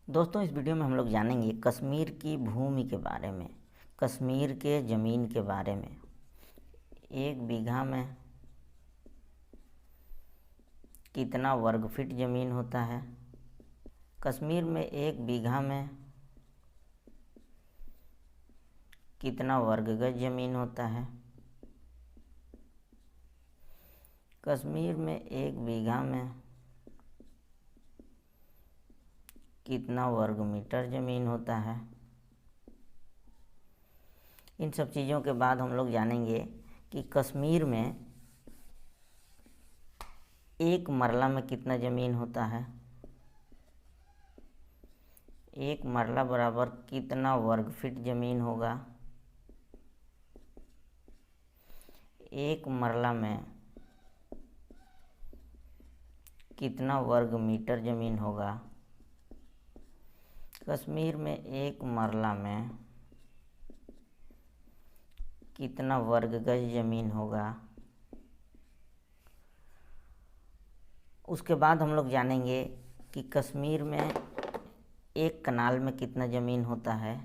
दोस्तों, इस वीडियो में हम लोग जानेंगे कश्मीर की भूमि के बारे में, कश्मीर के ज़मीन के बारे में। 1 बीघा में कितना वर्ग फीट ज़मीन होता है? कश्मीर में 1 बीघा में कितना वर्ग गज ज़मीन होता है? कश्मीर में 1 बीघा में कितना वर्ग मीटर ज़मीन होता है? इन सब चीज़ों के बाद हम लोग जानेंगे कि कश्मीर में 1 मरला में कितना ज़मीन होता है। 1 मरला बराबर कितना वर्ग फीट ज़मीन होगा? 1 मरला में कितना वर्ग मीटर ज़मीन होगा? कश्मीर में 1 मरला में कितना वर्ग गज ज़मीन होगा? उसके बाद हम लोग जानेंगे कि कश्मीर में 1 कनाल में कितना ज़मीन होता है,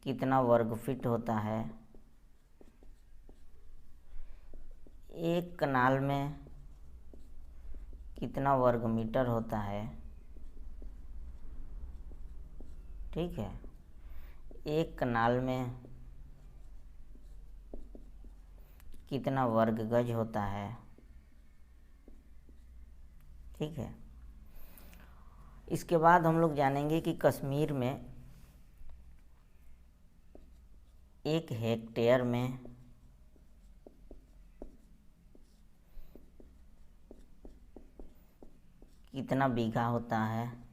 कितना वर्ग फीट होता है। 1 कनाल में कितना वर्ग मीटर होता है। ठीक है, 1 कनाल में कितना वर्ग गज होता है। ठीक है, इसके बाद हम लोग जानेंगे कि कश्मीर में 1 हेक्टेयर में कितना बीघा होता है।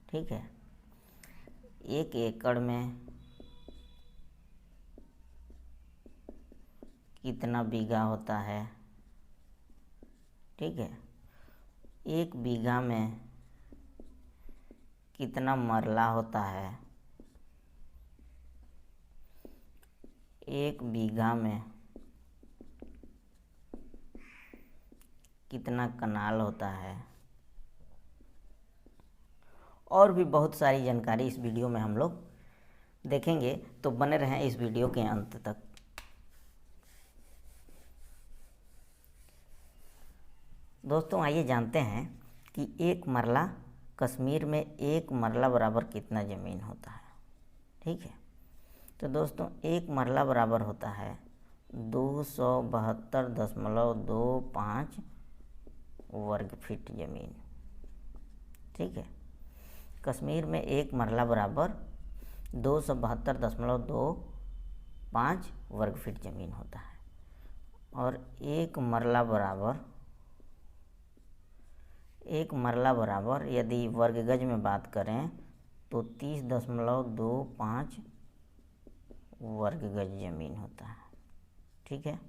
ठीक है, 1 एकड़ में कितना बीघा होता है। ठीक है, 1 बीघा में कितना मरला होता है। 1 बीघा में कितना कनाल होता है। और भी बहुत सारी जानकारी इस वीडियो में हम लोग देखेंगे, तो बने रहें इस वीडियो के अंत तक। दोस्तों, आइए जानते हैं कि 1 मरला, कश्मीर में 1 मरला बराबर कितना ज़मीन होता है। ठीक है, तो दोस्तों 1 मरला बराबर होता है 272.25 वर्ग फीट ज़मीन। ठीक है, कश्मीर में 1 मरला बराबर 272.25 वर्ग फीट ज़मीन होता है। और 1 मरला बराबर यदि वर्ग गज में बात करें तो 30.25 वर्ग गज ज़मीन होता है। ठीक है,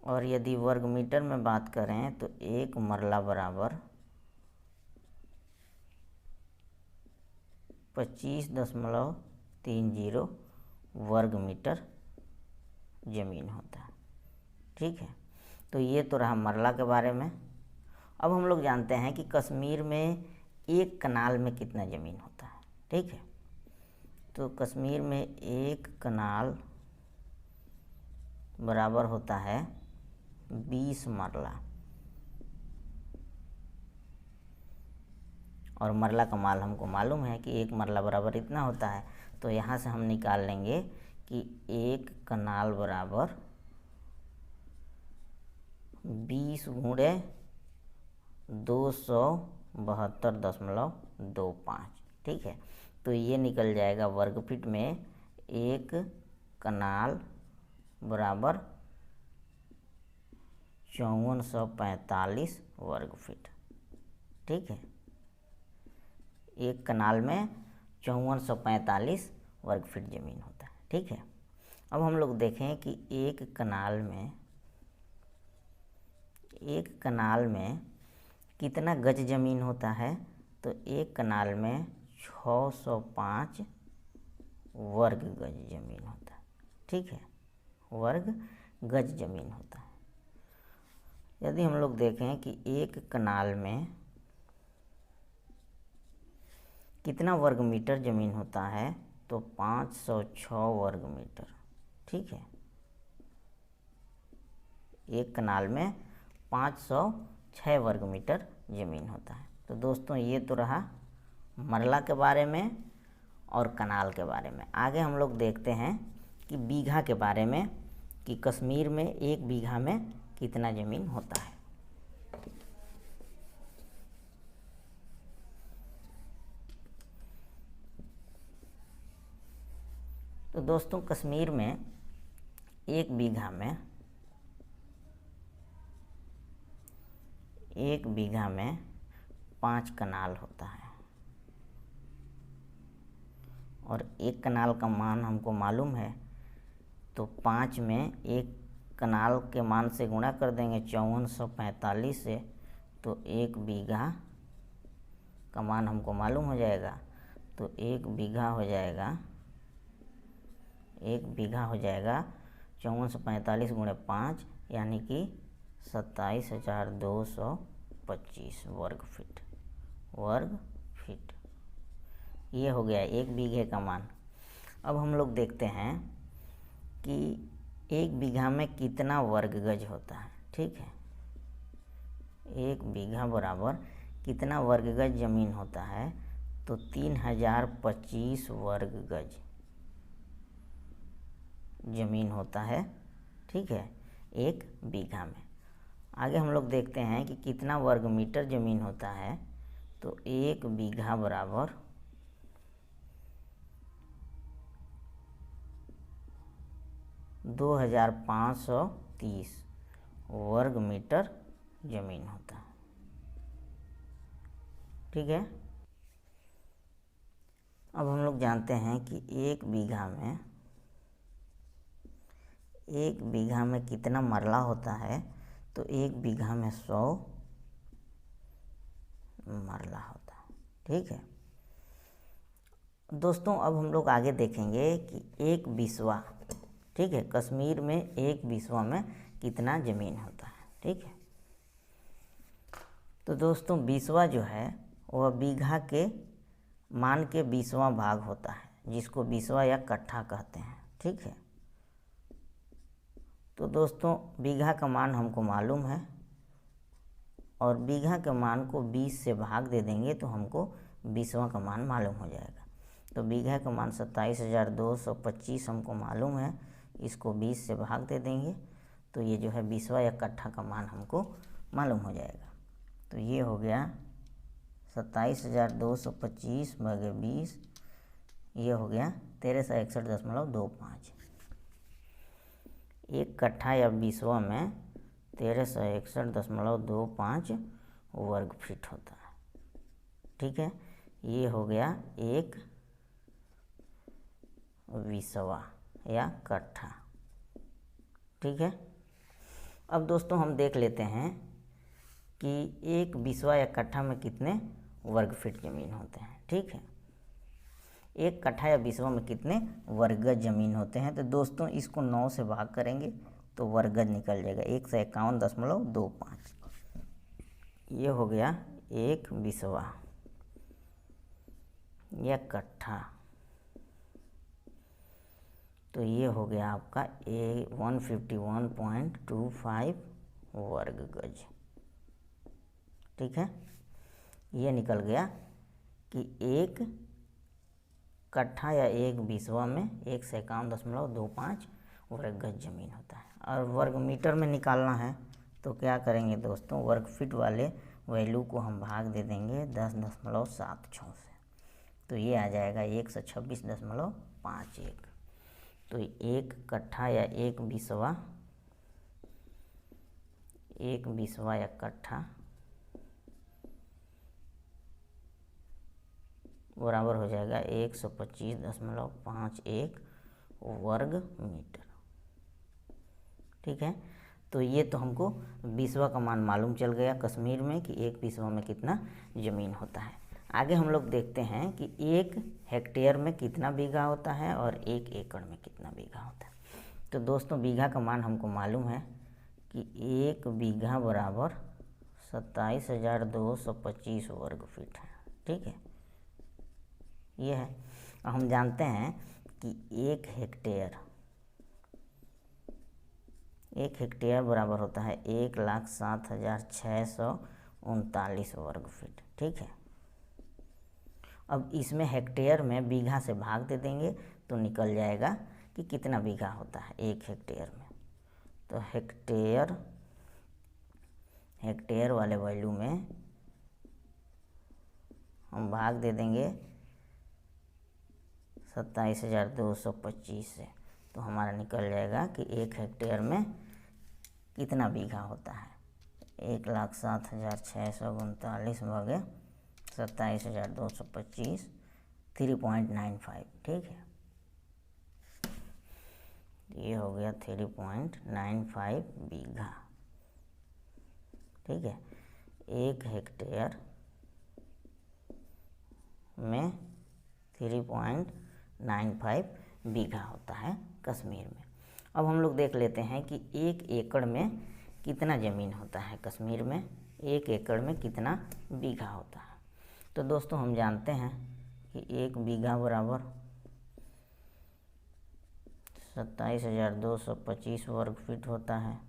और यदि वर्ग मीटर में बात करें तो 1 मरला बराबर 25.30 वर्ग मीटर ज़मीन होता है। ठीक है, तो ये तो रहा मरला के बारे में। अब हम लोग जानते हैं कि कश्मीर में 1 कनाल में कितना ज़मीन होता है। ठीक है, तो कश्मीर में 1 कनाल बराबर होता है 20 मरला। और मरला का मान हमको मालूम है कि 1 मरला बराबर इतना होता है, तो यहाँ से हम निकाल लेंगे कि 1 कनाल बराबर 20 गुणे 272.25। ठीक है, तो ये निकल जाएगा वर्ग फीट में 1 कनाल बराबर 5445 वर्ग फीट। ठीक है, 1 कनाल में 5445 वर्ग फीट ज़मीन होता है। ठीक है, अब हम लोग देखें कि 1 कनाल में कितना गज ज़मीन होता है। तो 1 कनाल में 605 वर्ग गज ज़मीन होता है। ठीक है, वर्ग गज ज़मीन होता है। यदि हम लोग देखें कि 1 कनाल में कितना वर्ग मीटर ज़मीन होता है, तो 506 वर्ग मीटर। ठीक है, एक कनाल में 506 वर्ग मीटर ज़मीन होता है। तो दोस्तों ये तो रहा मरला के बारे में और कनाल के बारे में। आगे हम लोग देखते हैं कि बीघा के बारे में, कि कश्मीर में एक बीघा में कितना ज़मीन होता है। तो दोस्तों कश्मीर में एक बीघा में 5 कनाल होता है, और एक कनाल का मान हमको मालूम है, तो 5 में एक कनाल के मान से गुणा कर देंगे 5445 से, तो एक बीघा का मान हमको मालूम हो जाएगा। तो एक बीघा हो जाएगा 5445 गुणे 5, यानी कि 27,225 वर्ग फीट। ये हो गया एक बीघे का मान। अब हम लोग देखते हैं कि एक बीघा में कितना वर्ग गज होता है। ठीक है, एक बीघा बराबर कितना वर्ग गज ज़मीन होता है, तो 3025 वर्ग गज ज़मीन होता है। ठीक है, एक बीघा में। आगे हम लोग देखते हैं कि कितना वर्ग मीटर ज़मीन होता है, तो एक बीघा बराबर 2530 वर्ग मीटर ज़मीन होता है। ठीक है, अब हम लोग जानते हैं कि एक बीघा में कितना मरला होता है, तो एक बीघा में 100 मरला होता है। ठीक है दोस्तों, अब हम लोग आगे देखेंगे कि एक बिस्वा, ठीक है, कश्मीर में एक बिस्वा में कितना ज़मीन होता है। ठीक है, तो दोस्तों बिस्वा जो है वह बीघा के मान के 20वां भाग होता है, जिसको बिस्वा या कट्ठा कहते हैं। ठीक है, तो दोस्तों बीघा का मान हमको मालूम है, और बीघा के मान को 20 से भाग दे देंगे तो हमको बिस्वा का मान मालूम हो जाएगा। तो बीघा का मान 27,225 हमको मालूम है, इसको 20 से भाग दे देंगे तो ये जो है बिस्वा या कट्ठा का मान हमको मालूम हो जाएगा। तो ये हो गया 27,225 भागे 20, ये हो गया 1361.25। एक कट्ठा या बिस्वा में 1361.25 वर्ग फीट होता है। ठीक है, ये हो गया एक बिस्वा या कट्ठा। ठीक है, अब दोस्तों हम देख लेते हैं कि एक बिस्वा या कट्ठा में कितने वर्ग फीट ज़मीन होते हैं। ठीक है, एक कट्ठा या बिस्वा में कितने वर्गज ज़मीन होते हैं। तो दोस्तों इसको 9 से भाग करेंगे तो वर्गज निकल जाएगा 151.25। ये हो गया एक बिस्वा या कट्ठा। तो ये हो गया आपका 151.25 वर्ग गज। ठीक है, ये निकल गया कि एक कट्ठा या एक बिस्वा में 151.25 वर्ग गज ज़मीन होता है। और वर्ग मीटर में निकालना है तो क्या करेंगे दोस्तों, वर्ग फीट वाले वैल्यू को हम भाग दे देंगे 10.76 से, तो ये आ जाएगा 126.51। तो एक कट्ठा या एक बिस्वा या कट्ठा बराबर हो जाएगा 125.51 वर्ग मीटर। ठीक है, तो ये तो हमको बिस्वा का मान मालूम चल गया कश्मीर में कि एक बिस्वा में कितना ज़मीन होता है। आगे हम लोग देखते हैं कि एक हेक्टेयर में कितना बीघा होता है और एक एकड़ में कितना बीघा होता है। तो दोस्तों बीघा का मान हमको मालूम है कि एक बीघा बराबर 27,225 वर्ग फीट है। ठीक है, ये है। हम जानते हैं कि 1 हेक्टेयर बराबर होता है 1,07,639 वर्ग फीट। ठीक है, अब इसमें हेक्टेयर में बीघा से भाग दे देंगे तो निकल जाएगा कि कितना बीघा होता है 1 हेक्टेयर में। तो हेक्टेयर वाले वैल्यू में हम भाग दे देंगे 27,225 से, तो हमारा निकल जाएगा कि 1 हेक्टेयर में कितना बीघा होता है। 1,07,639 भागे 27,225 3.95। ठीक है, ये हो गया 3.95 बीघा। ठीक है, 1 हेक्टेयर में 3.95 बीघा होता है कश्मीर में। अब हम लोग देख लेते हैं कि 1 एकड़ में कितना ज़मीन होता है कश्मीर में, 1 एकड़ में कितना बीघा होता है। तो दोस्तों हम जानते हैं कि 1 बीघा बराबर 27,225 वर्ग फीट होता है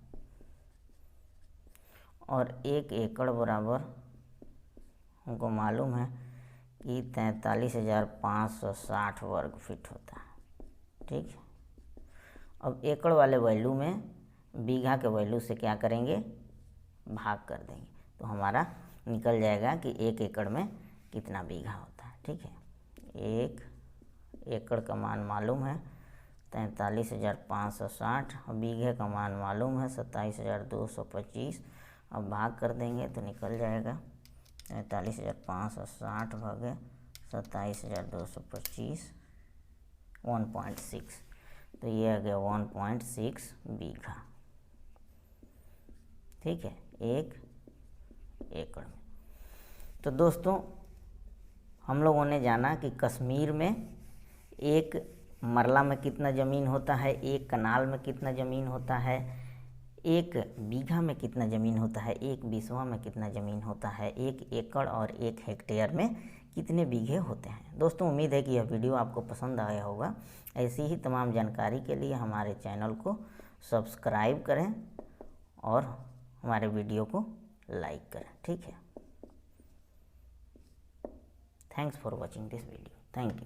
और 1 एकड़ बराबर हमको मालूम है कि 43,560 वर्ग फीट होता है। ठीक है, अब एकड़ वाले वैल्यू में बीघा के वैल्यू से क्या करेंगे, भाग कर देंगे, तो हमारा निकल जाएगा कि 1 एकड़ में कितना बीघा होता है। ठीक है, 1 एकड़ का मान मालूम है 43,560 और बीघे का मान मालूम है 27,225। अब भाग कर देंगे तो निकल जाएगा 43,560 भागे 27,225 1.6, तो ये आ गया 1.6 बीघा। ठीक है, 1 एकड़ में। तो दोस्तों हम लोगों ने जाना कि कश्मीर में 1 मरला में कितना ज़मीन होता है, 1 कनाल में कितना ज़मीन होता है, 1 बीघा में कितना ज़मीन होता है, 1 बिस्वा में कितना ज़मीन होता है, 1 एकड़ और 1 हेक्टेयर में कितने बीघे होते हैं। दोस्तों उम्मीद है कि यह वीडियो आपको पसंद आया होगा। ऐसी ही तमाम जानकारी के लिए हमारे चैनल को सब्सक्राइब करें और हमारे वीडियो को लाइक करें। ठीक है, thanks for watching this video. Thank you.